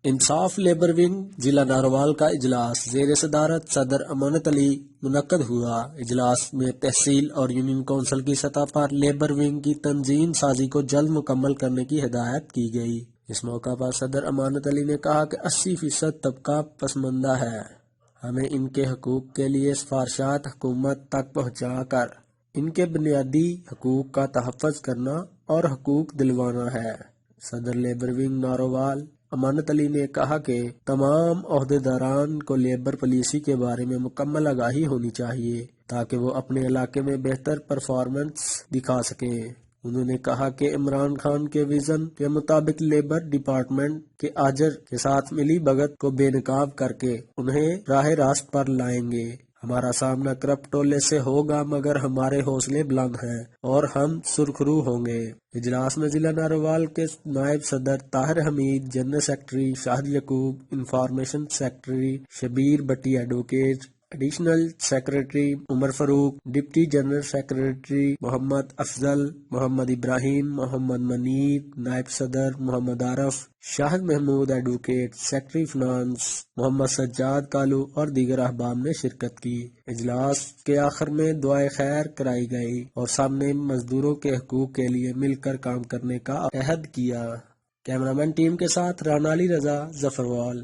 انصاف labour wing ضلع ناروال کا اجلاس زیر صدارت صدر امانت علی منعقد ہوا۔ اجلاس میں تحصیل اور یونین کونسل کی سطح پر لیبر ونگ کی تنظیم سازی کو جلد مکمل کرنے کی ہدایت کی گئی۔ اس موقع پر صدر امانت علی نے کہا کہ 80% طبقہ پسماندہ ہے، ہمیں ان کے حقوق کے لیے سفارشات حکومت تک پہنچا کر ان کے بنیادی حقوق کا تحفظ کرنا اور حقوق دلوانا ہے۔ صدر لیبر ونگ ناروال امانت علی نے کہا کہ تمام عہدیداران کو لیبر پالیسی کے بارے میں مکمل آگاہی ہونی چاہیے تاکہ وہ اپنے علاقے میں بہتر پرفارمنس دکھا سکیں۔ انہوں نے کہا کہ عمران خان کے ویژن کے مطابق لیبر ڈپارٹمنٹ کے اجر کے ساتھ ملی بھگت کو بے نقاب کر کے انہیں راہ راست پر لائیں گے۔ ہمارا سامنا کرپٹ ٹولے سے ہوگا مگر ہمارے حوصلے بلند ہیں اور ہم سرخرو ہوں گے۔ اجلاس میں ضلع ناروال کے نائب صدر Tahir Hamid, general secretary Shahid Yaqub, information secretary Shabbir Batti advocate, additional secretary Umar Farooq, deputy general secretary Muhammad Afzal, Muhammad Ibrahim, Muhammad Munir, نائب صدر Muhammad Arif, Shahid Mahmood advocate, secretary finance Muhammad Sajjad Kalu اور دیگر احباب نے شرکت کی۔ اجلاس کے آخر میں دعائے خیر کرائی گئی اور سب نے مزدوروں کے حقوق کے لیے مل کر کام کرنے کا عہد کیا۔ کیمرامین ٹیم کے ساتھ رانا علی رضا، ظفروال۔